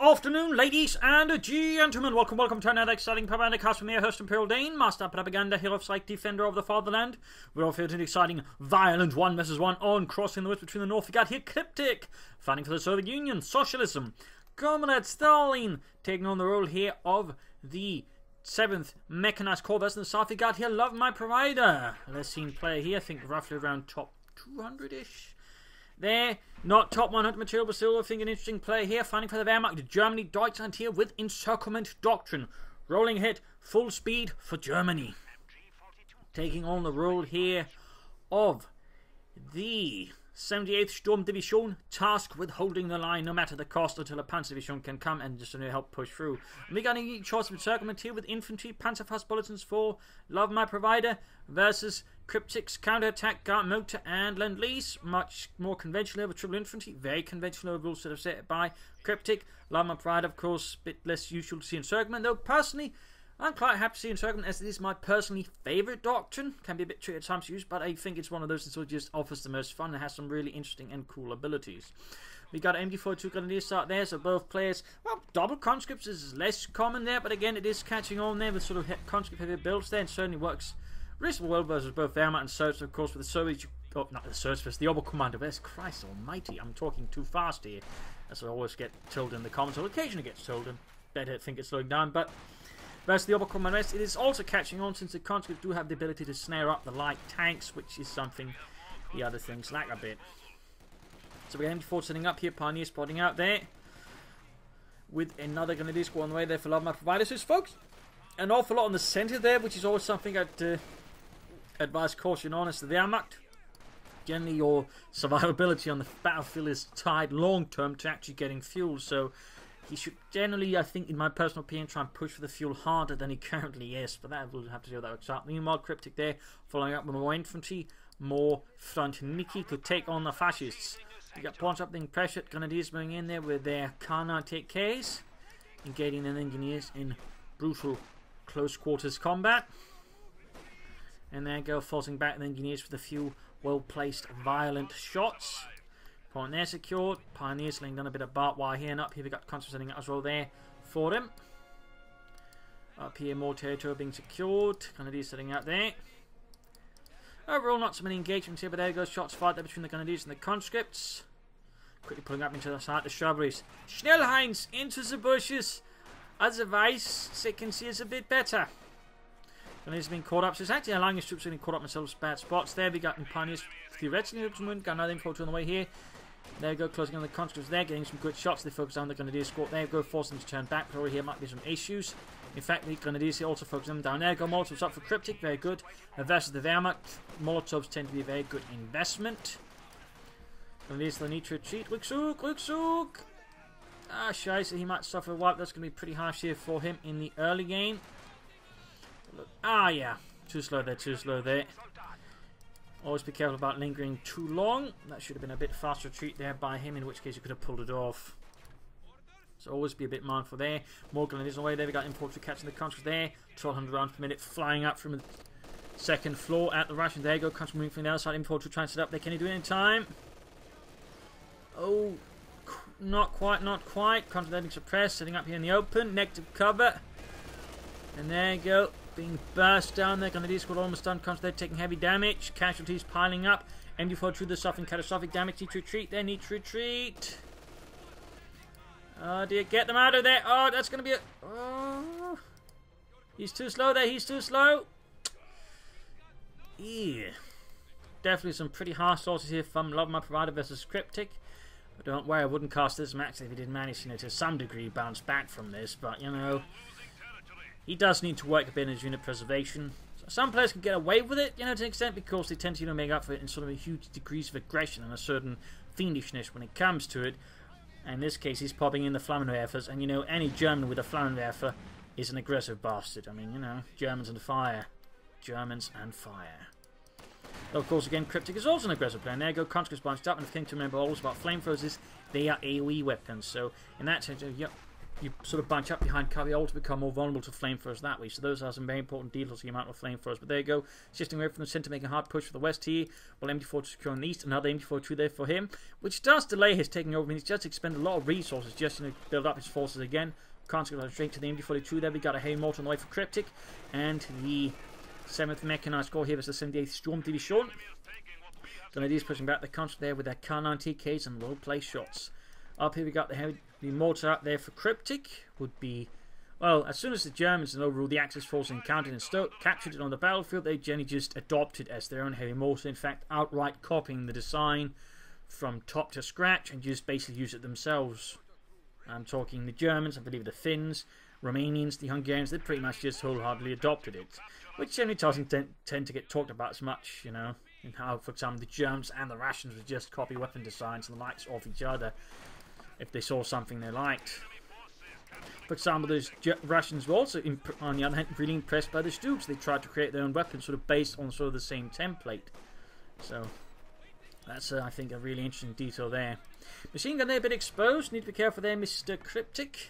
afternoon, ladies and gentlemen. Welcome to another exciting Propagandacast from your host, Imperial Dane, Master Propaganda, Hero of Psych, Defender of the Fatherland. We're all here to an exciting, violent 1 vs 1 on crossing the woods between the north. We got here Kryptic, fighting for the Soviet Union, Socialism. Comrade Stalin, taking on the role here of the 7th Mechanized Corps vs. the south. We got here Love My Provider. Less seen player here, I think roughly around top 200-ish. There, not top 100 material, but still I think an interesting player here, fighting for the Wehrmacht, Germany, Deutschland here with Encirclement Doctrine. Rolling ahead, full speed for Germany. Taking on the role here of the 78th Sturm Division, tasked with holding the line no matter the cost until a Panzer Division can come and just help push through. And we got a choice of Encirclement here with infantry, Panzerfaust bulletins for Love My Provider versus Kryptic's counterattack, Guard Motor and Lend-Lease. Much more conventional over triple infantry, very conventional over rules that are set by Kryptic. Love My Provider, of course, a bit less usual to see Encirclement, though personally I'm quite happy to see Encirclement, as it is my personally favourite doctrine. Can be a bit tricky at times to use, but I think it's one of those that sort of just offers the most fun and has some really interesting and cool abilities. We got MD42 Grenadiers start there, so both players, well, double conscripts is less common there, but again, it is catching on there with sort of conscript heavy builds there, and certainly works reasonably well versus both Wehrmacht and Soviets, of course, with the Soviets, oh, not the Soviets, the Oberkommando. West, Christ almighty, I'm talking too fast here, as I always get told in the comments, or occasionally gets told, and better think it's slowing down, but versus the Oberkommando, it is also catching on since the conscripts do have the ability to snare up the light tanks, which is something the other things lack a bit. So we have MD4 setting up here, Pioneer spotting out there, with another Grenadier squad on the way there for Love My Provider. So folks, an awful lot on the centre there, which is always something I'd advise caution on as the Wehrmacht. Generally your survivability on the battlefield is tied long term to actually getting fuel, so he should generally, I think, in my personal opinion, try and push for the fuel harder than he currently is, but that we'll have to see how that works out. Meanwhile, Kryptic there, following up with more infantry, more front Nikki to take on the fascists. We got pawns up being pressured, Grenadiers moving in there with their K98Ks, engaging the engineers in brutal close quarters combat. And there go, forcing back the engineers with a few well-placed violent shots. Point there secured. Pioneers laying down a bit of barbed wire here, and up here we got conscripts setting up as well there for them. Up here more territory being secured. Grenadiers setting out there. Overall not so many engagements here, but there goes shots fired there between the Grenadiers and the conscripts. Quickly pulling up into the side, the shrubberies. Schnellheinz into the bushes. Otherwise, they can see us a bit better. Grenadiers being caught up, so it's actually allowing his troops getting caught up in themselves bad spots. There we got Pioneers theoretically got another info on the way here. There we go, closing on the conscripts there, getting some good shots. They focus on the Grenadier squad. There we go, forcing them to turn back. Probably here might be some issues. In fact, the Grenadiers here also focus them down there. Go Molotovs up for Kryptic, very good. Versus the Wehrmacht, Molotovs tend to be a very good investment. Grenadiers still need to retreat. Rückzug! Ah, scheiße, he might suffer a wipe. That's going to be pretty harsh here for him in the early game. Ah, yeah, too slow there. Always be careful about lingering too long. That should have been a bit faster retreat there by him, in which case you could have pulled it off. So always be a bit mindful there. More Grenadiers on the way there. We got infantry catching the conscripts there. 1200 rounds per minute flying up from the second floor at the Russians. There you go, conscripts moving from the other side. Infantry trying to set up there. Can he do it in time? Oh, not quite. Conscripts letting suppressed. Setting up here in the open. Negative cover. And there you go. Being burst down there. Grenadier squad almost done. Conscripts taking heavy damage. Casualties piling up. MD4 through the suffering catastrophic damage. Need to retreat there. Need to retreat. Oh dear. Get them out of there. Oh, that's going to be a... Oh. He's too slow there. He's too slow. Yeah. Definitely some pretty harsh sources here from Love My Provider versus Kryptic. But don't worry, I wouldn't cast this max if he did manage, to some degree bounce back from this. But, he does need to work a bit in his unit preservation. So some players can get away with it, to an extent, because they tend to, make up for it in sort of a huge degrees of aggression and a certain fiendishness when it comes to it. And in this case, he's popping in the Flammenwerfers, and any German with a Flammenwerfer is an aggressive bastard. I mean, Germans and fire. Germans and fire. Though, of course, again, Kryptic is also an aggressive player. And there you go, conscripts bunched up, and the thing to remember always about flamethrowers is they are AoE weapons. So, in that sense, yep, you sort of bunch up behind cover, you also become more vulnerable to flamethrowers that way. So those are some very important details, the amount of flamethrowers. But there you go, shifting away from the centre, making a hard push for the west here, while MD4 securing the east. Another MD4 there for him, which does delay his taking over. I mean, he's just expended a lot of resources just to build up his forces again. Can't go straight to the MD42 there. We got a heavy mortar on the way for Kryptic, and the 7th Mechanized Corps here is the 78th Storm Division. Grenadiers pushing back the country there with their K9TKs and low place shots. Up here we got the mortar up there for Kryptic. Would be, well, as soon as the Germans and overall the Axis force encountered and captured it on the battlefield, they generally just adopted as their own heavy mortar. In fact, outright copying the design from top to scratch and just basically use it themselves. I'm talking the Germans, I believe the Finns, Romanians, the Hungarians. They pretty much just wholeheartedly adopted it, which generally doesn't tend to get talked about as much, you know, in how, for example, the Germans and the Russians would just copy weapon designs and the likes of each other if they saw something they liked. For example, those Russians were also, on the other hand, really impressed by the Stooges. They tried to create their own weapons sort of based on sort of the same template. So that's, I think, a really interesting detail there. Machine gun there a bit exposed. Need to be careful there, Mr. Kryptic.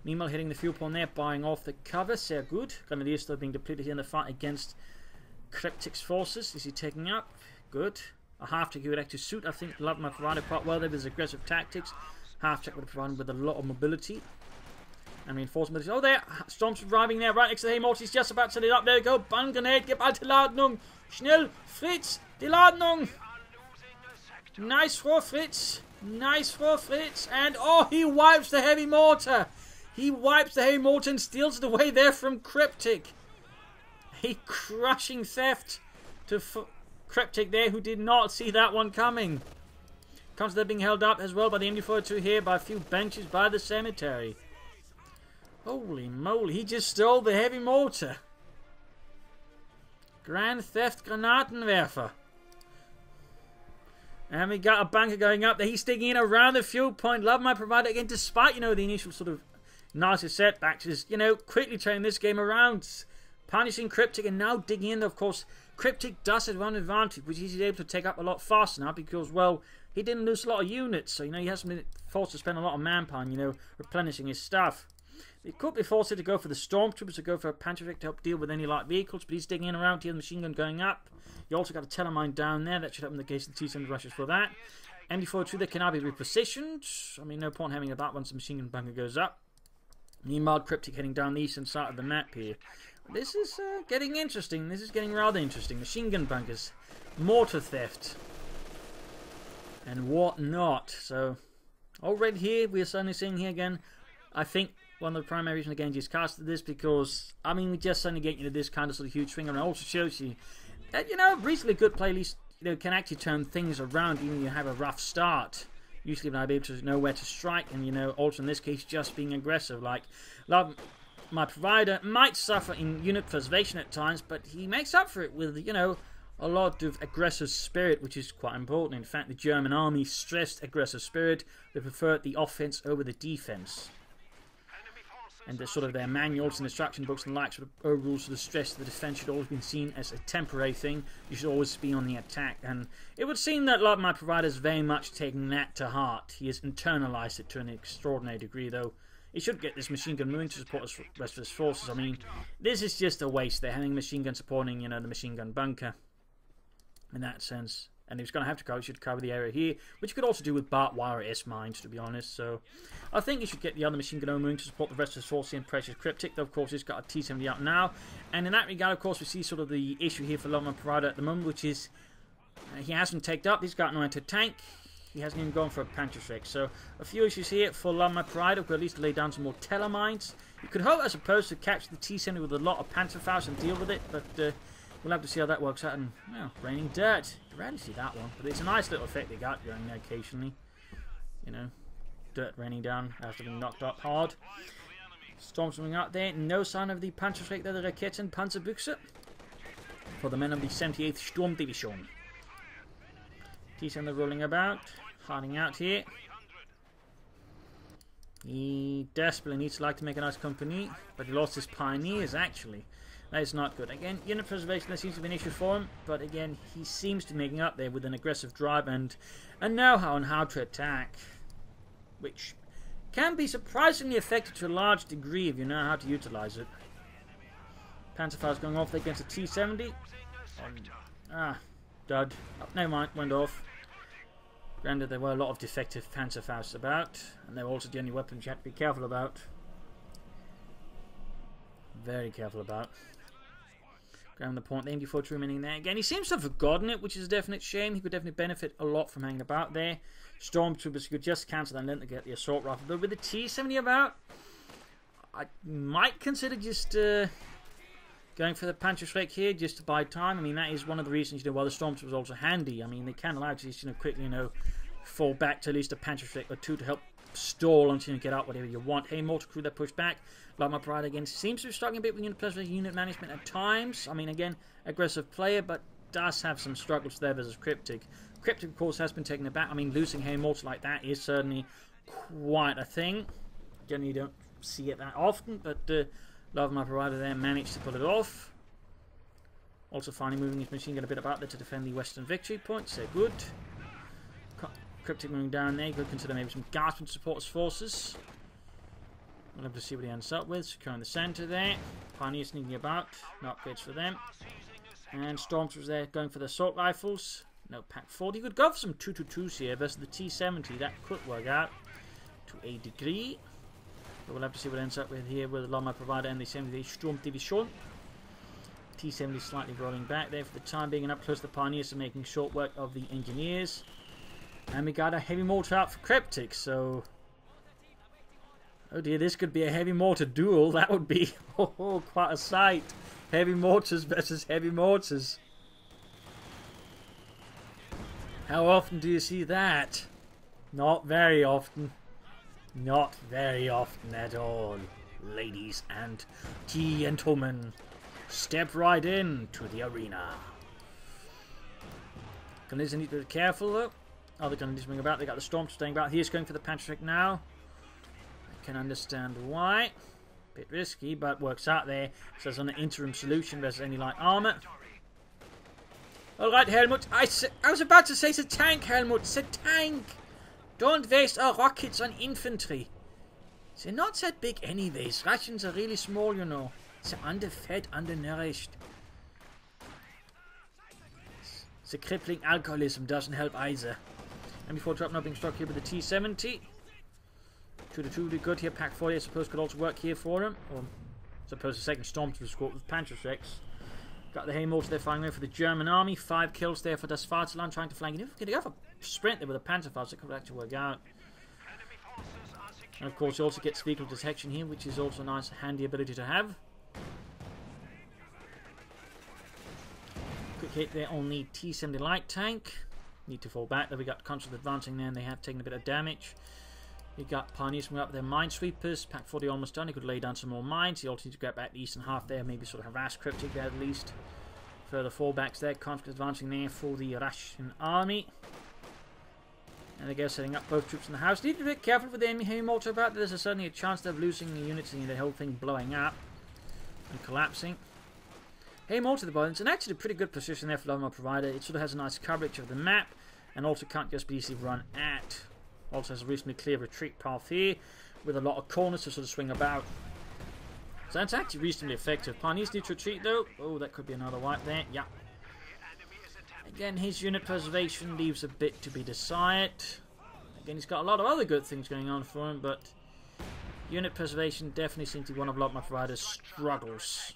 Meanwhile, hitting the fuel point there, buying off the cover. Sehr good. Grenadiers still being depleted here in the fight against Kryptic's forces. Is he taking up? Good. A half-track he would actually suit, I think, Love my provider quite well there with his aggressive tactics. Half-track would provide him with a lot of mobility and reinforcement. Oh, there! Storm's arriving there, right next to the Mortar. He's just about to set it up. There we go. Bangrenade, gib alte Ladung. Schnell, Fritz, die Ladung. Nice for Fritz. Nice for Fritz. And, oh, he wipes the heavy mortar. He wipes the heavy mortar and steals it away there from Kryptic. A crushing theft to Kryptic there, who did not see that one coming. Comes there being held up as well by the MD42 here by a few benches by the cemetery. Holy moly, he just stole the heavy mortar. Grand Theft Granatenwerfer. And we got a bunker going up there. He's sticking in around the fuel point. Love my provider again, despite, you know, the initial sort of nasty setbacks, is, you know, quickly turning this game around. Punishing Kryptic and now digging in, of course. Kryptic does have one advantage, which he's able to take up a lot faster now because, well, he didn't lose a lot of units. So, you know, he hasn't been forced to spend a lot of manpower, you know, replenishing his stuff. He could be forced to go for the Stormtroopers to go for a Panzer to help deal with any light vehicles, but he's digging in around here, the machine gun going up. You also got a Telemine down there. That should help in the case of the T-7 rushes for that. MD42, they can now be repositioned. I mean, no point having that once the machine gun bunker goes up. Meanwhile, Kryptic heading down the eastern side of the map here. This is getting interesting. This is getting rather interesting. Machine gun bunkers, mortar theft, and whatnot. So, already here, we are suddenly seeing here again, I think, one of the primary reasons again just casted this because, I mean, we just suddenly get into this kind of sort of huge swing, and it also shows you that, you know, reasonably good play, at least, you know, can actually turn things around even when you have a rough start. Usually when I'll be able to know where to strike, and, you know, also in this case, just being aggressive. Like, Love my provider might suffer in unit preservation at times, but he makes up for it with, you know, a lot of aggressive spirit, which is quite important. In fact, the German army stressed aggressive spirit. They preferred the offense over the defense. And the sort of their manuals and instruction books and the likes, sort of overall sort of stress the defense should always be seen as a temporary thing. You should always be on the attack. And it would seem that a lot of my providers very much taking that to heart. He has internalized it to an extraordinary degree, though. He should get this machine gun moving to support the rest of his forces. I mean, this is just a waste. They're having a machine gun supporting, you know, the machine gun bunker. In that sense. And he was going to have to cover, should cover the area here, which you could also do with barbed wire S-mines, to be honest. So, I think he should get the other machine gun moving to support the rest of his force in Precious Kryptic. Though, of course, he's got a T-70 out now. And in that regard, of course, we see sort of the issue here for Love Provider at the moment, which is he hasn't taken up. He's got no anti-tank. He hasn't even gone for a Panzer. So, a few issues here for Love Provider. Could at least lay down some more Telemines. You could hope, I suppose, to capture the T-70 with a lot of Panzerfaust and deal with it, but we'll have to see how that works out. And, well, raining dirt. Rarely see that one, but it's a nice little effect they got going there occasionally. You know, dirt raining down after being knocked up hard. Storms coming out there. No sign of the Panzerschreck there, the Raketen Panzerbüchse for the men of the 78th Sturm Division. T-70 rolling about, hiding out here. He desperately needs to make a nice company, but he lost his pioneers actually. That is not good. Again, unit preservation, that seems to be an issue for him. But again, he seems to be making up there with an aggressive drive and a know-how on how to attack. Which can be surprisingly effective to a large degree if you know how to utilize it. Panzerfire's going off there against a T-70. Dud. Oh, never mind, went off. Granted, there were a lot of defective Panzerfaust about, and they were also the only weapons you had to be careful about. Very careful about. Grabbing the point, the MD-42 remaining there. Again, he seems to have forgotten it, which is a definite shame. He could definitely benefit a lot from hanging about there. Stormtroopers could just cancel that and let them get the assault rifle. But with the T-70 about, I might consider just going for the Panzerschreck here, just to buy time. I mean, that is one of the reasons, why the Stormtroopers are also handy. I mean, they can allow you to just, quickly, fall back to at least a Panzerschreck or two to help stall until you get out whatever you want. Hey, Mortar crew that push back. Like my pride again seems to be struggling a bit with unit management at times. I mean, again, aggressive player, but does have some struggles there versus Kryptic. Kryptic, of course, has been taken aback. I mean, losing Hey Mortar like that is certainly quite a thing. Again, you don't see it that often, but love my provider there managed to pull it off. Also, finally moving his machine gun a bit about there to defend the Western victory point. So good. Kryptic moving down there. Could consider maybe some Guardsmen to support his forces. We'll have to see what he ends up with. Securing the centre there. Pioneers sneaking about. No upgrades for them. And Stormtroopers there going for the assault rifles. No Pack 40. Could go for some 222s here versus the T-70. That could work out to a degree. But we'll have to see what ends up with here with the Lama Provider and the 70 Sturm Division. T-70 slightly rolling back there for the time being, and up close to the Pioneers are making short work of the Engineers. And we got a heavy mortar out for Kryptic, so... Oh dear, this could be a heavy mortar duel. That would be quite a sight. Heavy mortars versus heavy mortars. How often do you see that? Not very often. Not very often at all. Ladies and gentlemen, step right in to the arena. Gunners need to be careful though. Oh, they're going to swing about. They got the Storm staying back. He is going for the Panzerschreck now. I can understand why. Bit risky, but works out there. So it's an interim solution versus any light armor. Alright, Helmut. I was about to say it's a tank, Helmut. It's a tank. Don't waste our rockets on infantry. They're not that big anyways. Russians are really small, They're underfed, undernourished. The crippling alcoholism doesn't help either. And before dropping up being struck here with the T-70. 2-2 good here. Pack 40 I suppose could also work here for him. Or I suppose the second Stormtrooper squad with Panzerschrecks. Got the Haymotor there firing away for the German army. 5 kills there for Das Vaterland trying to flank. And if we could have a sprint there with a Panzerfaust, it could actually work out. And of course he also gets vehicle detection here, which is also a nice handy ability to have. Quick hit there on the T-70 light tank. Need to fall back there. We got Constant advancing there and they have taken a bit of damage. We got Pioneers coming up with their Minesweepers. Pack 40 almost done. He could lay down some more mines. He also needs to get back the eastern half there. Maybe sort of harass Kryptic there at least. Further fallbacks there. Constant advancing there for the Russian army. And I guess setting up both troops in the house. Need to be a bit careful with the enemy Haymotor about. There's certainly a chance of losing the units and the whole thing blowing up and collapsing. Haymotor the bottom. It's actually a pretty good position there for the armor provider. It sort of has a nice coverage of the map and also can't just be easily run at. Also has a reasonably clear retreat path here with a lot of corners to sort of swing about. So that's actually reasonably effective. Pioneers need to retreat though. Oh, that could be another wipe there. Yeah. Again, his unit preservation leaves a bit to be desired. Again, he's got a lot of other good things going on for him, but unit preservation definitely seems to be one of a lot of my provider's struggles.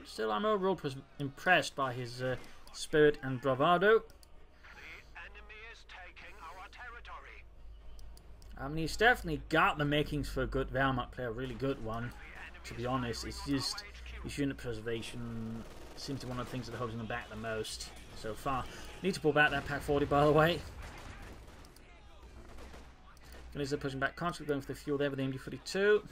Still, I'm overall impressed by his spirit and bravado. I mean, he's definitely got the makings for a good Wehrmacht player, a really good one. To be honest, it's just his unit preservation seems to be one of the things that holds him back the most so far. Need to pull back that Pack 40, by the way. Gunners are pushing back Conscript, going for the fuel there with the MD-42.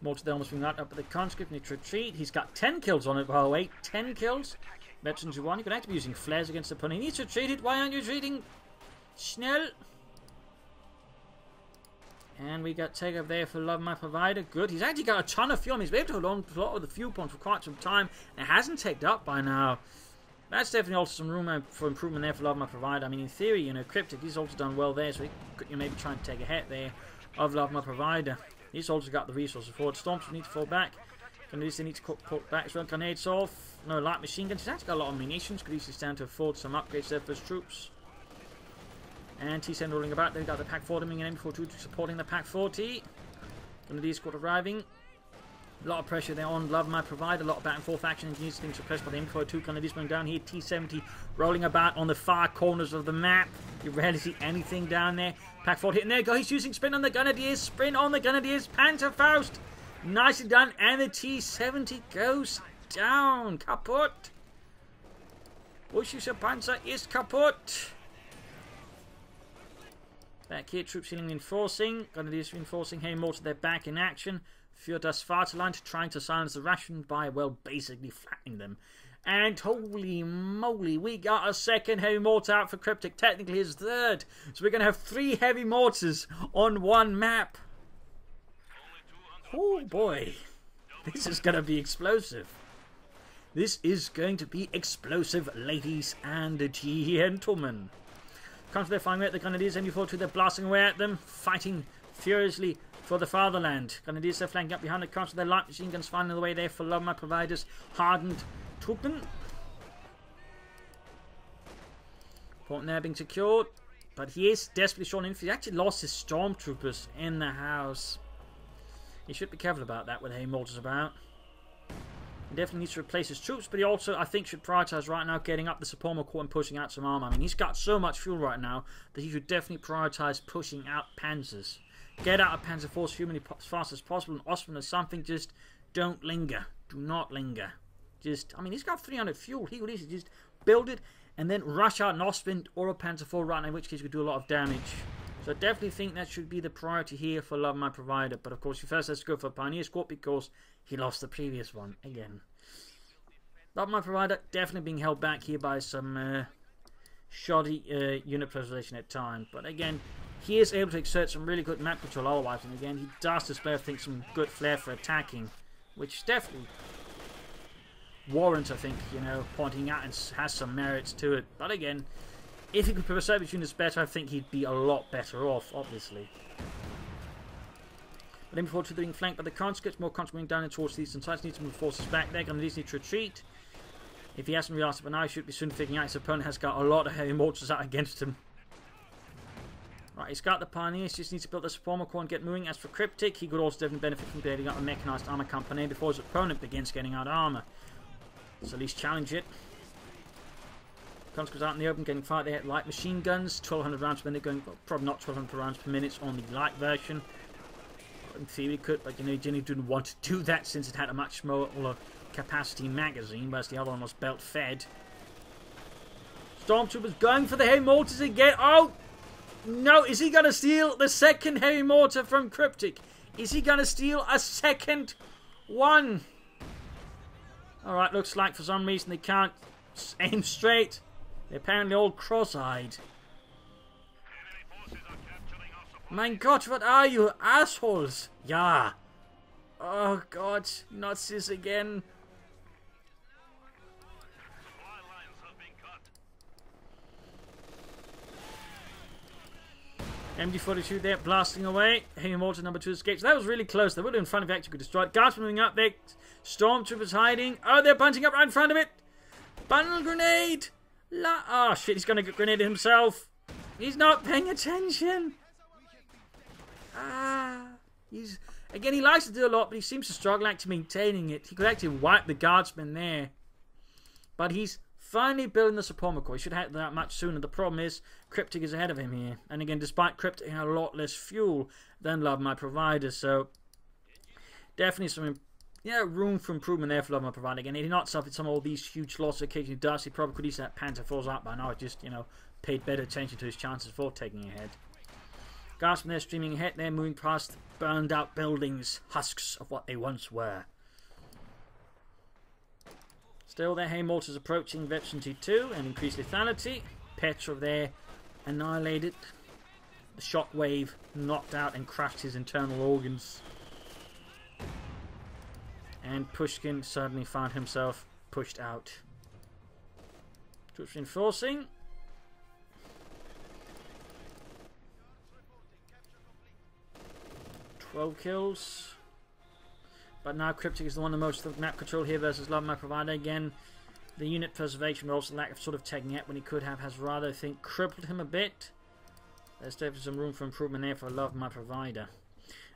Mortar there almost being right up with the Conscript, need to retreat. He's got 10 kills on it, by the way. 10 kills. Veterans who won. You're going to have to be using flares against the opponent. He needs to retreat it. Why aren't you retreating? Schnell. And we got take up there for Love My Provider. Good. He's actually got a ton of fuel. He's been able to hold on to a lot of the fuel points for quite some time. And it hasn't taken up by now. That's definitely also some room for improvement there for Love My Provider. I mean, in theory, Kryptic, he's also done well there. So he could maybe try and take a hit there of Love My Provider. He's also got the resources for it. Stormtroopers need to fall back. Grenadiers need to put back as well. Grenades off. No, light machine guns. He's actually got a lot of munitions. Could easily stand to afford some upgrades there for his troops. And T-7 rolling about. They've got the Pack 4 coming in before supporting the Pack 40. Grenadiers squad arriving. A lot of pressure there on Love My Provider. A lot of back and forth action. Engineers being suppressed by the M42. Grenadiers going down here. T-70 rolling about on the far corners of the map. You rarely see anything down there. Pack 40 hitting there. Go. He's using sprint on the Grenadiers. Sprint on the Grenadiers. Panzerfaust. Nicely done. And the T-70 goes down. Kaputt. Ushischer Panzer is kaputt. Back here, troops healing reinforcing. Grenadiers reinforcing. Hey, Mortar, they're back in action. Für das Vaterland trying to silence the Russian by, well, basically flattening them. And holy moly, we got a second heavy mortar out for Kryptic. Technically his third. So we're going to have 3 heavy mortars on one map. Oh boy. This is going to be explosive. This is going to be explosive, ladies and gentlemen. Comes to their firing at the Grenadiers. M42, they're blasting away at them. Fighting furiously for the fatherland. Grenadiers are flanking up behind the comes to their light machine guns finding the way there for Love My Providers. Hardened Truppen. Port there being secured. But he is desperately short in. He actually lost his stormtroopers in the house. He should be careful about that with hay mortars about. He definitely needs to replace his troops, but he also, I think, should prioritise right now getting up the Suprema Corps and pushing out some armour. I mean, he's got so much fuel right now that he should definitely prioritise pushing out panzers. Get out of Panzer Force humanly as fast as possible, and Osman or something, just don't linger. Do not linger. Just, I mean, he's got 300 fuel. He would easily just build it and then rush out an Osman or a Panzer IV right now, in which case he could do a lot of damage. So I definitely think that should be the priority here for Love My Provider. But of course, he first has to go for Pioneer Squad because he lost the previous one again. Love My Provider definitely being held back here by some shoddy unit preservation at times. But again, he is able to exert some really good map control otherwise. And again, he does display, I think, some good flair for attacking, which definitely warrants, I think, you know, pointing out and has some merits to it. But again, if he could preserve his units better, I think he'd be a lot better off, obviously. But then before being flanked by the conscripts, more conscripts moving down towards the eastern side. Needs to move forces back there. Going to need to retreat. If he hasn't realised it by now, he should be soon figuring out his opponent has got a lot of heavy mortars out against him. Right, he's got the Pioneers, just needs to build the Suprema Corps and get moving. As for Kryptic, he could also definitely benefit from building up a mechanised armour company before his opponent begins getting out armour. So at least challenge it. Conscripts out in the open, getting fired there at light machine guns. 1200 rounds per minute, going, well, probably not 1200 rounds per minute on the light version. In theory, could, but you know, Jenny didn't want to do that since it had a much smaller capacity magazine, whereas the other one was belt fed. Stormtroopers going for the heavy mortars again. Oh! No, is he going to steal the second heavy mortar from Kryptic? Is he going to steal a second one? Alright, looks like for some reason they can't aim straight. They're apparently all cross-eyed. Mein Gott, what are you, assholes? Yeah. Oh God, not this again. MD-42 there, blasting away. Heavy mortar number 2 escapes. That was really close. They would have in front of it, actually could destroy it. Guards moving up there. Stormtroopers hiding. Oh, they're punching up right in front of it. Bundle grenade. Oh shit, he's going to get grenaded himself. He's not paying attention. Again, he likes to do a lot, but he seems to struggle actually maintaining it. He could actually wipe the guardsmen there. But he's finally building the Suprema Corps. He should have that much sooner. The problem is, Kryptic is ahead of him here. And again, despite Kryptic having a lot less fuel than Love My Provider. So, definitely some room for improvement there for Love My Provider. Again, he did not suffer some of all these huge losses occasionally does. He probably could use that Panzer falls out by now. He just, paid better attention to his chances for taking ahead. Guards from there streaming ahead. They're moving past burned out buildings. Husks of what they once were. Still, their hay mortars approaching Veteran T2 and increased lethality. Petrov there annihilated. The shockwave knocked out and crushed his internal organs. And Pushkin suddenly found himself pushed out. Troops reinforcing. 12 kills. But now Kryptic is the one with the most map control here versus Love My Provider. Again, the unit preservation, but also lack of sort of taking out when he could have, has rather, I think, crippled him a bit. There's definitely some room for improvement there for Love My Provider.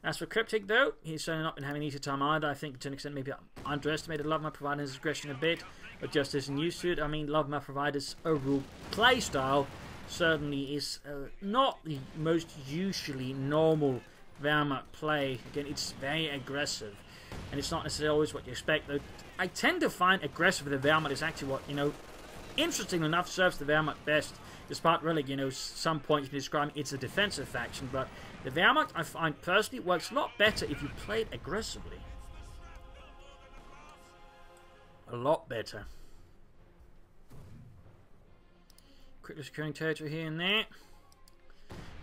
As for Kryptic, though, he's certainly not been having an easy time either. I think to an extent maybe I underestimated Love My Provider's aggression a bit, but just isn't used to it. I mean, Love My Provider's overall playstyle certainly is not the most usually normal Wehrmacht play. Again, it's very aggressive, and it's not necessarily always what you expect. Though I tend to find aggressive with the Wehrmacht is actually what, you know, interesting enough, serves the Wehrmacht best. Despite really, you know, some points describing it's a defensive faction, but the Wehrmacht, I find personally, works a lot better if you play it aggressively. A lot better. Quickly securing territory here and there.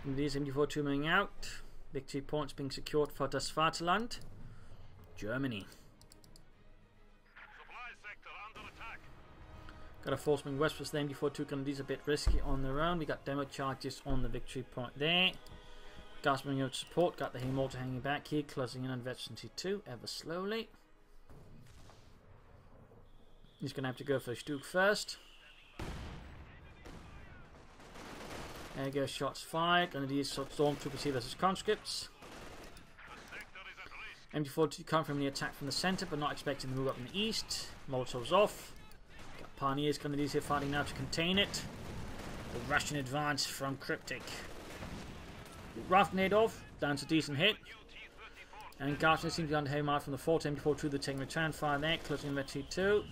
And these MD42 moving out. Victory points being secured for das Vaterland, Germany. Got a force moving west for the MD42 gun. These are a bit risky on their own. We got demo charges on the victory point there. Gas moving out to support. Got the Mortar hanging back here, closing in on veteran C2 ever slowly. He's going to have to go for a Stuke first. There you go, shots fired. Going to do stormtroopers here versus conscripts. MD42 come from the attack from the centre, but not expecting to move up in the east. Molotov's off. Got Pioneers coming in here fighting now to contain it. The Russian advance from Kryptic. Rough nade off, down to a decent hit. And Gartner seems to be under heavy fire from the 4th MD42. They're taking return fire there, closing in with T2.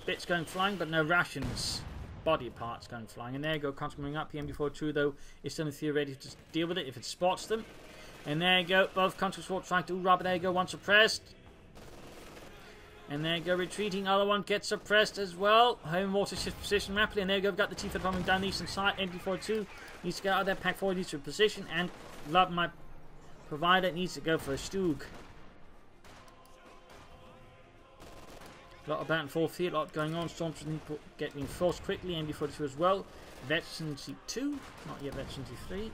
Bits going flying, but no rations. Body parts going flying. And there you go, constant moving up. MD42 though is still in theory ready to deal with it if it spots them. And there you go, both conscripts trying to rub it. There you go, one suppressed. And there you go, retreating. Other one gets suppressed as well. Home Mortar shifts position rapidly. And there you go, we've got the T-Fed coming down the eastern side. MD42 needs to get out of there. Pack 4 needs to position. And Love My Provider needs to go for a Stug. A lot of back and forth here, a lot going on. Storms need to get reinforced quickly. MD42 as well. Veteran C2, not yet Veteran C3.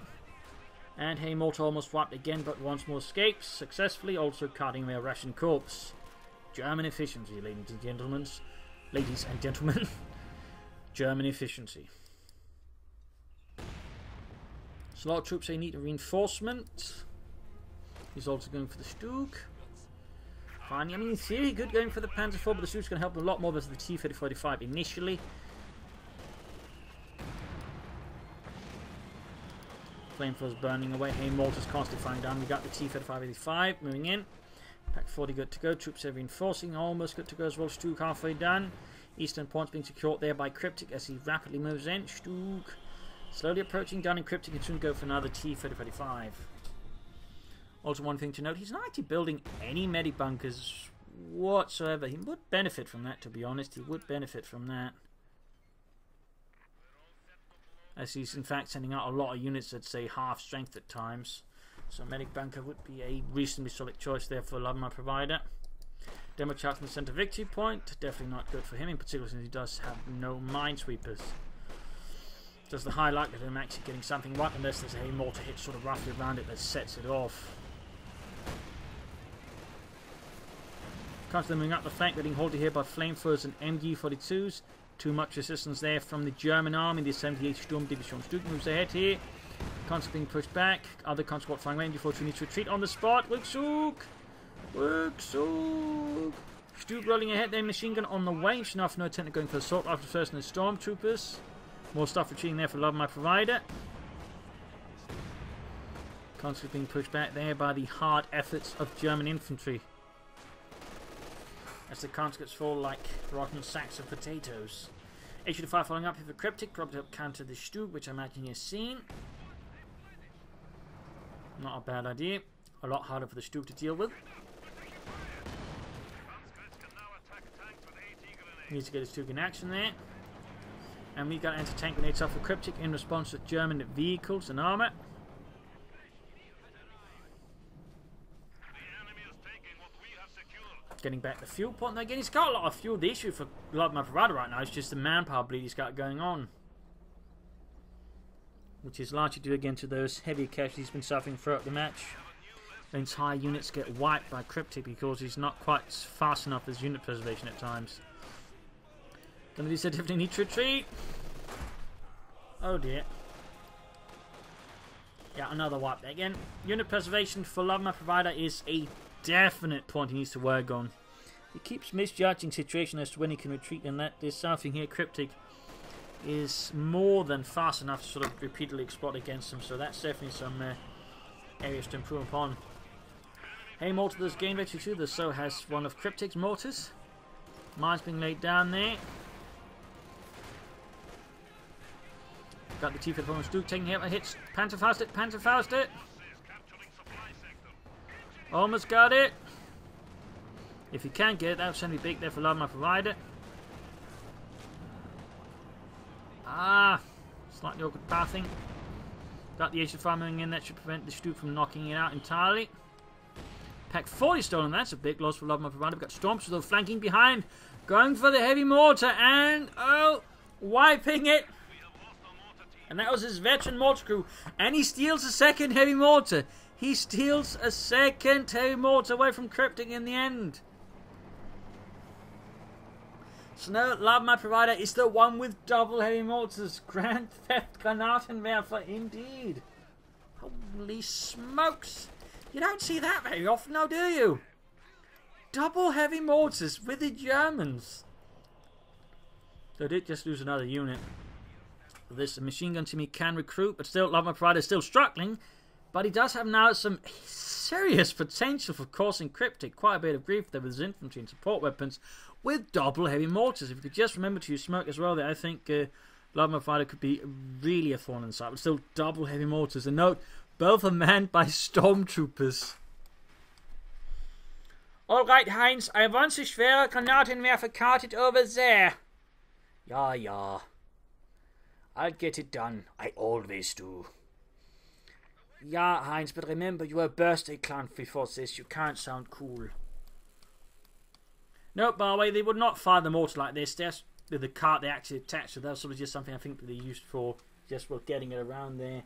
And hey, Mortar almost wiped again, but once more escapes successfully, also cutting their Russian corpse. German efficiency, ladies and gentlemen. Ladies and gentlemen. German efficiency. So a lot of troops they need a reinforcement. He's also going for the Stug. Fine. I mean, in theory, good going for the Panzer IV, but the Stug's going to help a lot more versus the T-3045 initially. Flamethrowers burning away. Hey, Mortar's constantly firing down. We got the T-3585 moving in. Pack 40 good to go. Troops are reinforcing. Almost good to go as well. Stug halfway done. Eastern points being secured there by Kryptic as he rapidly moves in. Stug slowly approaching down in Kryptic and soon go for another T-3035. Also, one thing to note, he's not actually building any medic bunkers whatsoever. He would benefit from that, to be honest. He would benefit from that. As he's in fact sending out a lot of units that say half strength at times. So medic bunker would be a reasonably solid choice there for Love My Provider. Demo chart from the center victory point. Definitely not good for him, in particular since he does have no minesweepers. Does the high likelihood of him actually getting something right unless there's a mortar hit sort of roughly around it that sets it off. Constantly moving up the flank, getting halted here by flamethrowers and MG42s. Too much resistance there from the German army. The 78th Sturm Division Stug moves ahead here. Constantly being pushed back. Other conscript flying away. MG42 needs to retreat on the spot. Rückzug! Rückzug! Stug rolling ahead there. Machine gun on the way. Enough no attempt going for assault after first and the stormtroopers. More stuff retreating there for Love My Provider. Constantly being pushed back there by the hard efforts of German infantry. As the conscripts fall like rotten sacks of potatoes. HU5 following up here for Kryptic, probably to help counter the Stug, which I imagine you've seen. Not a bad idea. A lot harder for the Stug to deal with. Needs to get his Stug in action there. And we got anti-tank grenades off for Kryptic in response to German vehicles and armor. Getting back the fuel point. Now again, he's got a lot of fuel. The issue for Love My Provider right now is just the manpower bleed he's got going on. which is largely due again to those heavy casualties he's been suffering throughout the match. Entire units get wiped by Kryptic because he's not quite fast enough as unit preservation at times. Gonna be so definitely need to retreat. Oh dear. Yeah, another wipe there again. Unit preservation for Love My Provider is a definite point he needs to work on. He keeps misjudging situation as to when he can retreat, and that there's something here Kryptic is more than fast enough to sort of repeatedly exploit against him, so that's definitely some areas to improve upon. Hey, Mortar does gain victory too, so has one of Kryptic's mortars. Mines being laid down there. Got the T-Fit from Duke taking hits. Panzerfaust it, Panzerfaust it. Almost got it. If you can't get it, that would certainly be big there for Love My Provider. Ah, slightly awkward pathing. Got the H5 moving in, that should prevent the Duke from knocking it out entirely. Pack 40 stolen, that's a big loss for Love My Provider. We've got Stormtroopers though flanking behind, going for the heavy mortar, and oh, wiping it. And that was his veteran mortar crew, and he steals a second heavy mortar. He steals a second heavy mortar away from Kryptic in the end. So now Love My Provider is the one with double heavy mortars. Grand Theft Granatenwerfer indeed. Holy smokes. You don't see that very often now, do you? Double heavy mortars with the Germans. They did just lose another unit. This machine gun team he can recruit, but still Love My Provider is still struggling. But he does have now some serious potential for causing Kryptic quite a bit of grief there with his infantry and support weapons with double heavy mortars. If you could just remember to use smoke as well there, I think Love My Provider could be really a thorn in the side. But still double heavy mortars. And note, both are manned by stormtroopers. Alright, Heinz, I want the schwere Granatenwerfer carted over there. Ja, ja. I'll get it done. I always do. Yeah, Heinz, but remember, you were a birthday clown before this. You can't sound cool. No, by the way, they would not fire the mortar like this. That's the cart they actually attached, so that's sort of just something I think that they used for just for getting it around there.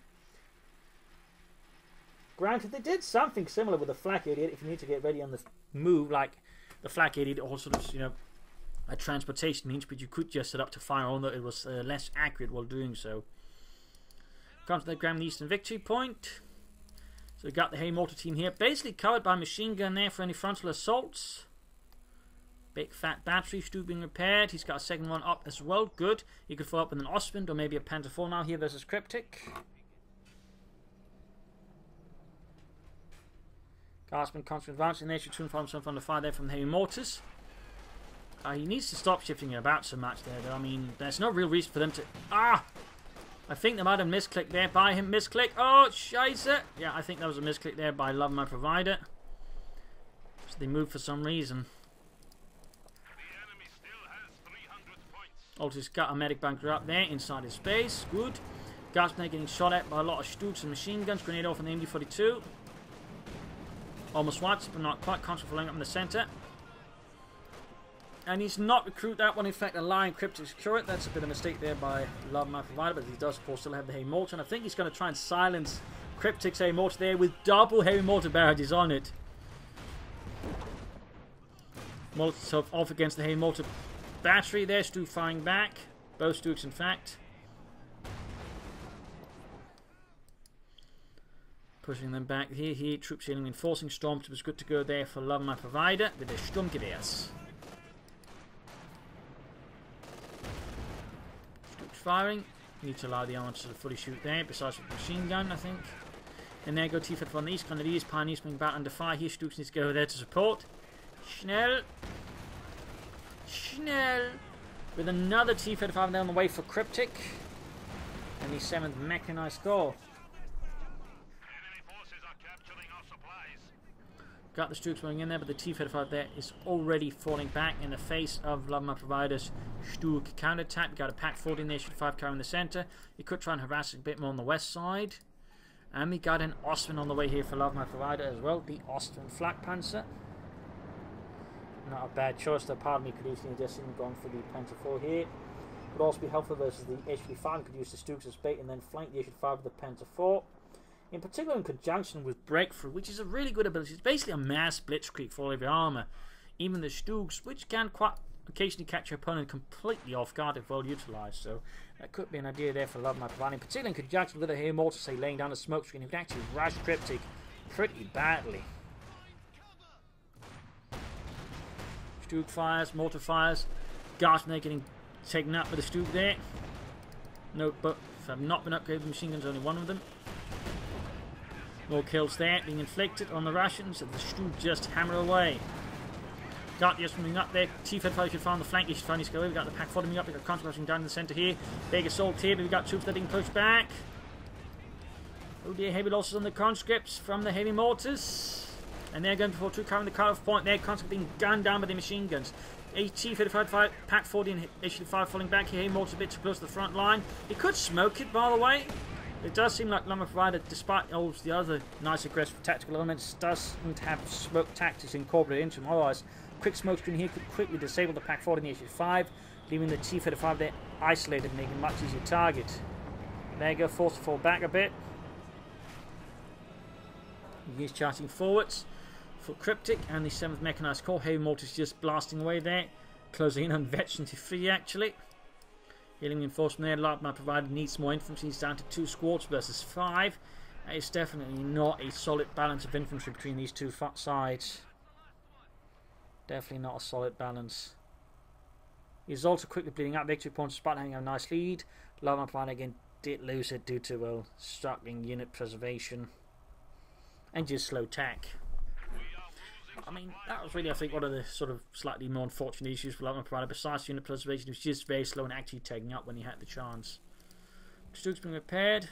Granted, they did something similar with the flak idiot if you need to get ready on the move, like the flak idiot, or sort of, you know, a transportation means, but you could just set up to fire, although it was less accurate while doing so. Comes to the Grand Eastern victory point. So we got the Hay Mortar team here, basically covered by machine gun there for any frontal assaults. Big fat battery still being repaired. He's got a second one up as well. Good. He could follow up with an Ostwind or maybe a Panther 4 now here versus Kryptic. Guardsman constant advancing there. Should soon find himself under fire there from the heavy mortars. He needs to stop shifting it about so much there, though. I mean, there's no real reason for them to... Ah! I think they might have misclicked there by him. Misclick. Oh, scheisse. Yeah, I think that was a misclick there by Love My Provider. So they moved for some reason. Altus got a medic bunker up there inside his base. Good. Guardsman getting shot at by a lot of Stooks and machine guns. Grenade off on the MD-42. Almost wiped, but not quite. Constant following up in the center. And he's not recruit that one, in fact, allowing Kryptic to secure it. That's a bit of a mistake there by Love My Provider, but he does, of course, still have the heavy mortar. And I think he's going to try and silence Kryptic's heavy mortar there with double heavy mortar barrages on it. Molotov off against the heavy mortar battery there. Stu firing back. Both Stooks, in fact. Pushing them back here. Troops healing, enforcing Stormtroopers. Good to go there for Love My Provider with the Sturmgewehrs. Firing. Need to allow the armor to fully shoot there, besides with the machine gun, I think. And there go T-Fit from the east. Grenadiers, Pioneers being back under fire here. Stooks needs to go there to support. Schnell. Schnell. With another T-Fit down the way for Kryptic. And the 7th Mechanized Corps. Got the Stooks going in there, but the T-35 there is already falling back in the face of Love My Provider's Stoic counterattack. We got a Pack 14 there, 5 carrying the center. You could try and harass it a bit more on the west side. And we got an Ostwind on the way here for Love My Provider as well, the Ostwind Flak Panzer. Not a bad choice, though. Part of me could easily just gone for the Panther 4 here. Would also be helpful versus the HV5, could use the Stooks as bait and then flank the HV5 with the Penta 4. In particular in conjunction with Breakthrough, which is a really good ability. It's basically a mass blitzkrieg for all of your armour. Even the Stooks, which can quite occasionally catch your opponent completely off guard if well utilised. So that could be an idea there for Love My Providing. Particularly in conjunction with the Hail Mortar, say laying down a smoke screen, you can actually rush Kryptic pretty badly. Stook fires, Mortar fires. Guardsmen getting taken up with the Stook there. No, but have not been upgraded with machine guns, only one of them. More kills there being inflicted on the Russians, and the Stook just hammer away. Gladiators moving up there. T-55 should find the flank. He should find his go. We've got the pack following up. We've got Contrast rushing down in the centre here. Big assault here, but we've got troops that are being pushed back. Oh dear, heavy losses on the conscripts from the heavy mortars. And they're going before two covering the cut-off point there. Conscripts being gunned down by the machine guns. T-55, pack 40 and H-55 falling back here. Mortars a bit too close to the front line. He could smoke it, by the way. It does seem like Lama Provider, despite all the other nice aggressive tactical elements, doesn't have smoke tactics incorporated into them. Otherwise, quick smoke screen here could quickly disable the pack 40 and the H5, leaving the T-55 there isolated, making a much easier target. There you go, forced to fall back a bit. He's charging forwards for Kryptic and the 7th Mechanized Corps. Heavy Mortars just blasting away there, closing in on Vet 23 actually. Healing reinforcement there. Love My Provider needs more infantry. He's down to 2 squads versus 5. That is definitely not a solid balance of infantry between these two sides. Definitely not a solid balance. He's also quickly bleeding out. Victory points despite having a nice lead. Love My Provider again did lose it due to, well, struggling unit preservation and just slow tack. I mean, that was really, I think, one of the sort of slightly more unfortunate issues for Love My Provider. Besides unit preservation, he was just very slow and actually taking up when he had the chance. Stook's been repaired.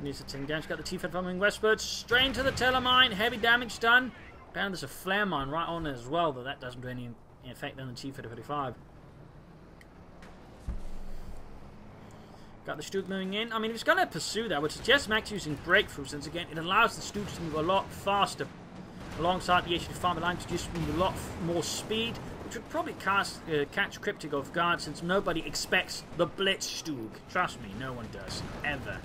Needs to take damage. Got the T-Fed coming westwards. Strain to the Telemine. Heavy damage done. And there's a flare mine right on there as well, though that doesn't do any effect on the T-Fed 35. Got the Stook moving in. I mean, if he's going to pursue that, I would suggest Max using breakthrough, since again it allows the Stooks to move a lot faster alongside the HV5 line to just move a lot more speed, which would probably catch Kryptic off guard, since nobody expects the Blitz Stook. Trust me, no one does. Ever.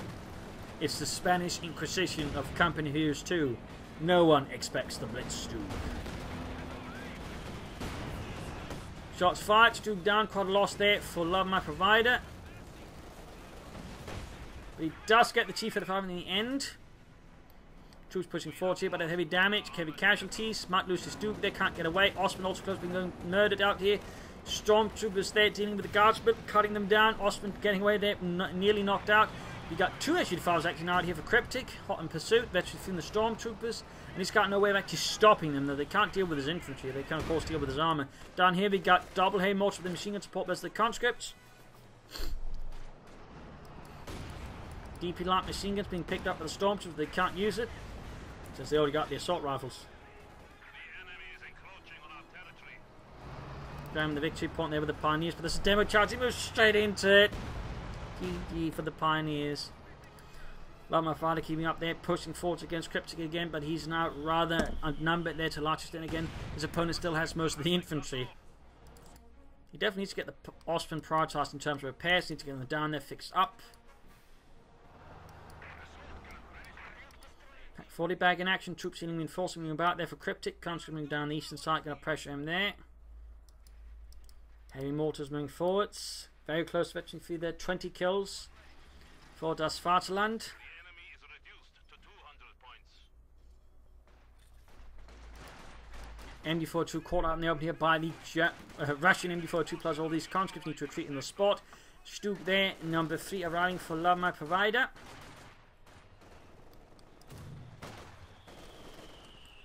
It's the Spanish Inquisition of Company Heroes 2. No one expects the Blitz Stook. Shots fired. Stook down. Quite a loss there for Love My Provider. But he does get the T-55 in the end. Troops pushing forward here, but heavy damage, heavy casualties. Might lose his Duke, they can't get away. Osman also close, been going murdered out here. Stormtroopers there dealing with the guardsmen, cutting them down. Osman getting away there, nearly knocked out. You got 2 HV5s actually out here for Kryptic, hot in pursuit, veterans from the Stormtroopers. And he's got no way of actually stopping them, though they can't deal with his infantry. They can, of course, deal with his armor. Down here we got double hay mortar with the machine gun support versus the conscripts. DP light machine guns being picked up by the Stormtroopers. They can't use it since they already got the assault rifles. Grabbing the victory point there with the Pioneers, but this is demo charge. He moves straight into it. GG for the Pioneers. Love My Provider keeping up there, pushing forwards against Kryptic again, but he's now rather outnumbered there to large extent again. His opponent still has most of the infantry. He definitely needs to get the Osman prioritised in terms of repairs. Needs to get them down there, fixed up. 40 bag in action, troops healing reinforcing about there for Kryptic. Conscripting down the eastern side, going to pressure him there. Heavy mortars moving forwards. Very close to veteran feed there, 20 kills for Das Vaterland. MD-42 caught out in the open here by the Russian MD-42 plus all these conscripts need to retreat in the spot. Stook there, number 3 arriving for Love My Provider.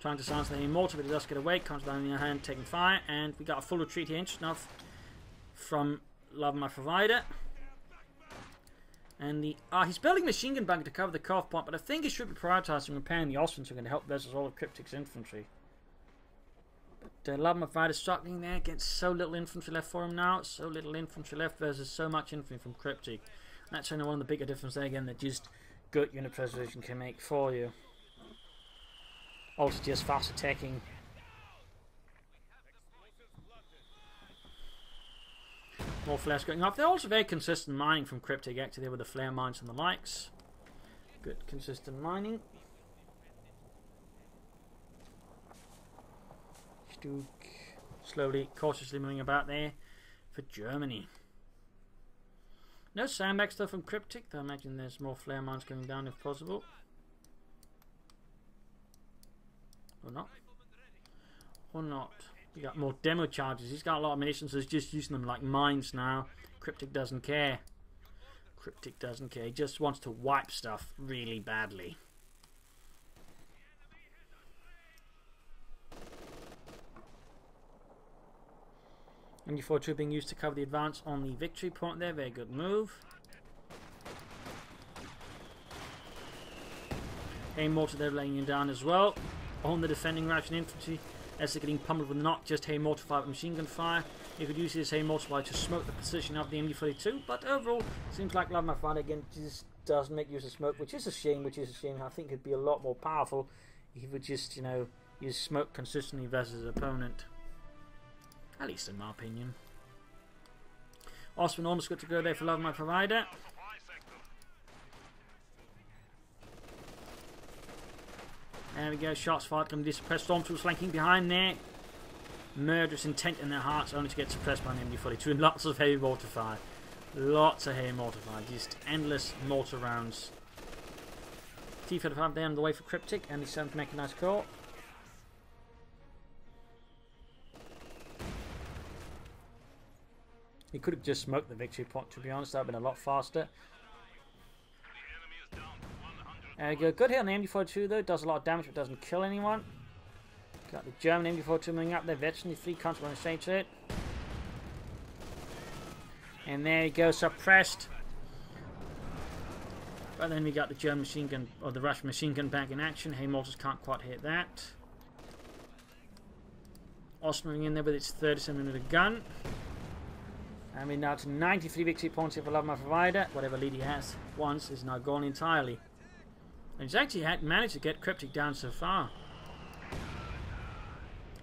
Trying to silence the heavy mortar, but he does get away. Comes down in your hand, taking fire, and we got a full retreat here, interesting enough, from Love My Provider. And the he's building machine gun bunker to cover the cutoff point, but I think he should be prioritising repairing the Osmans who are going to help versus all of Kryptic's infantry. But Love My Provider struggling there, gets so little infantry left for him now, so little infantry left versus so much infantry from Kryptic. And that's only one of the bigger differences there again that just good unit preservation can make for you. Also just fast attacking. More flares going off. They're also very consistent mining from Kryptic, actually, with the flare mines and the likes. Good, consistent mining. Stoic slowly, cautiously moving about there for Germany. No sandbag stuff from Kryptic, though I imagine there's more flare mines going down if possible. Or not. Or not. You got more demo charges. He's got a lot of munitions, so he's just using them like mines now. Kryptic doesn't care. Kryptic doesn't care. He just wants to wipe stuff really badly. MD4 being used to cover the advance on the victory point there. Very good move. Aim mortar there laying him down as well. On the defending Russian infantry. As they're getting pummeled with not just hay mortar fire but machine gun fire. You could use his hay mortar fire to smoke the position of the MD42, but overall seems like Love My Fighter again just doesn't make use of smoke, which is a shame. I think it'd be a lot more powerful if he would just, you know, use smoke consistently versus his opponent. At least in my opinion. Osman almost got to go there for Love My Provider. There we go, shots fired, can be suppressed. Stormtroopers flanking behind there. Murderous intent in their hearts, only to get suppressed by an MD42. And lots of heavy mortar fire. Lots of heavy mortar fire. Just endless mortar rounds. T-35 there on the way for Kryptic and the 7th Mechanized Corps. He could have just smoked the victory point, to be honest. That would have been a lot faster. Good hit on the MD42 though, does a lot of damage but doesn't kill anyone. Got the German MD42 moving up there, veteran free control running straight to it. And there he goes, suppressed. But then we got the German machine gun, or the Russian machine gun back in action. Hay mortars can't quite hit that. Osman in there with its 37mm gun. And we're now to 93 victory points if I love my provider. Whatever lead he has once is now gone entirely. And he's actually managed to get Kryptic down so far.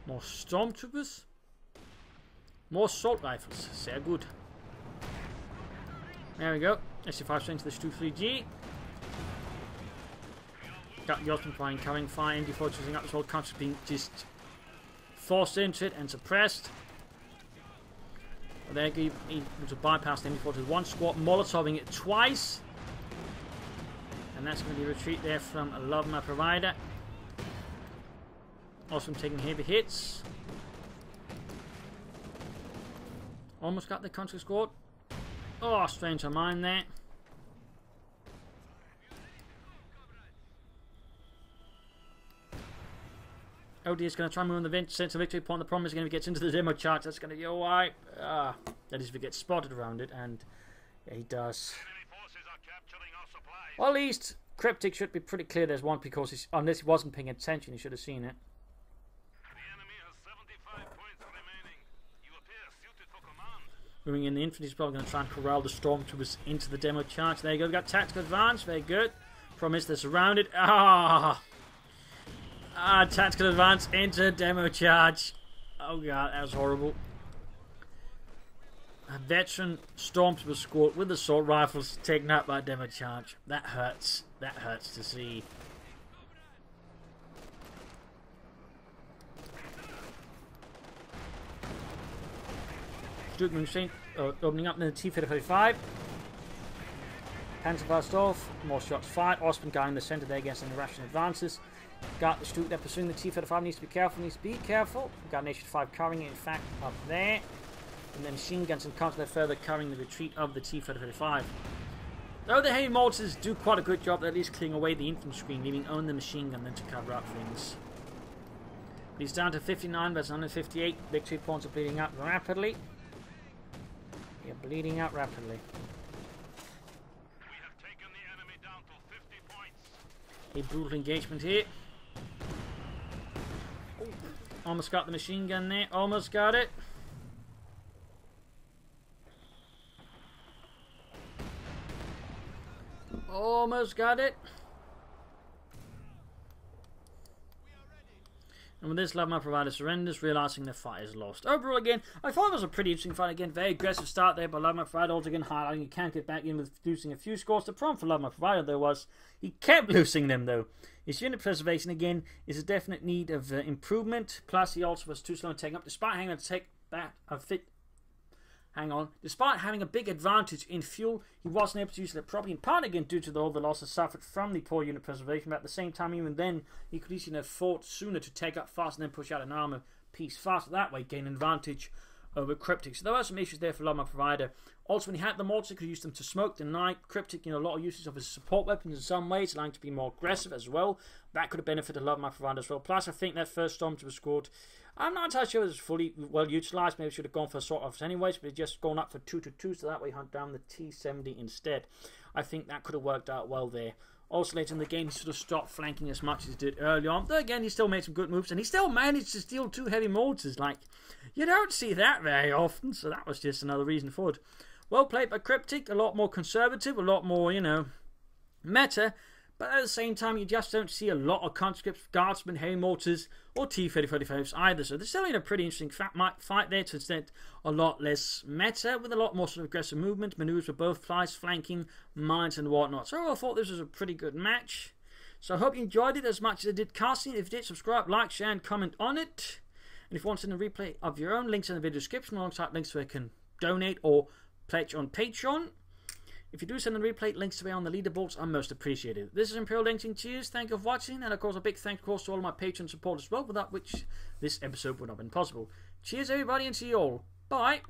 More stormtroopers. More assault rifles. Sehr good. There we go. SC5 straight to the Stu 3G. Got the Osman flying, covering fire. MD4 choosing up as well. Constantly being just forced into it and suppressed. But there he was a bypass the MD4 with one squad. Molotoving it twice. And that's going to be a retreat there from Love My Provider. Awesome, taking heavy hits. Almost got the country squad. Oh, strange on mine there. OD is going to try and move on the sense of victory point. The problem is going to get into the demo charge. That's going to be a wipe. That is if he gets spotted around it, and yeah, he does. Well, at least Kryptic should be pretty clear there's one, because unless he wasn't paying attention, he should have seen it. Moving in, the infantry is probably going to try and corral the stormtroopers into the demo charge. There you go, we've got tactical advance, very good. Problem is they're surrounded. Tactical advance into demo charge. Oh god, that was horrible. A veteran stormtrooper squad with assault rifles taken out by demo charge. That hurts. That hurts to see. Stoic machine opening up in the T-35. Panzer off. More shots fired. Osman guy in the center there against any Russian advances. Got the Stoic there pursuing the T-35. Needs to be careful. Needs to be careful. Got an H-5 covering it, in fact, up there. And then machine guns and counter further covering the retreat of the T-35. Though the heavy mortars do quite a good job, at least clearing away the infantry screen, leaving only the machine gun then to cover up things. But he's down to 59 versus 158. Victory points are bleeding out rapidly. Yeah, bleeding out rapidly. We have taken the enemy down to 50 points. A brutal engagement here. Oh, almost got the machine gun there. Almost got it. Almost got it. And with this, Love Provider surrenders, realising the fight is lost. Overall, again, I thought it was a pretty interesting fight. Again, very aggressive start there, but Love Provider also again highlighting you can't get back in with losing a few scores. The problem for Love Provider, though, was he kept losing them, though. His unit preservation, again, is a definite need of improvement. Plus, he also was too slow in taking up, despite having to take that Despite having a big advantage in fuel, he wasn't able to use it properly, in part again due to all the losses suffered from the poor unit preservation, but at the same time, even then, he could easily have fought sooner to take up fast and then push out an armor piece faster, that way gain advantage over Kryptic. So there were some issues there for Love Provider. Also, when he had the mortars, he could use them to smoke the night. Kryptic, a lot of uses of his support weapons in some ways, allowing to be more aggressive as well. That could have benefited Love Provider as well. Plus, I think that first Stormtrooper scored, I'm not entirely sure it was fully well utilised. Maybe should have gone for sort of anyways, but it just gone up for 2-2, so that way hunt down the T-70 instead. I think that could have worked out well there. Also, later in the game, he sort of stopped flanking as much as he did early on. Though, again, he still made some good moves, and he still managed to steal 2 heavy mortars. Like, you don't see that very often, so that was just another reason for it. Well played by Kryptic, a lot more conservative, a lot more, meta. But at the same time, you just don't see a lot of conscripts, guardsmen, heavy mortars, or T-30-35s either. So there's still a pretty interesting fight there to instead a lot less meta, with a lot more sort of aggressive movement, maneuvers for both flies, flanking, mines, and whatnot. So I thought this was a pretty good match. So I hope you enjoyed it as much as I did casting. If you did, subscribe, like, share, and comment on it. And if you want to send a replay of your own, links in the video description, alongside links where you can donate or pledge on Patreon. If you do send a replay, links to be on the leaderboards are most appreciated. This is Imperial Dancing. Cheers, thank you for watching, and of course a big thank you, of course, to all of my Patreon support as well, without which this episode would not have been possible. Cheers everybody, and see you all. Bye!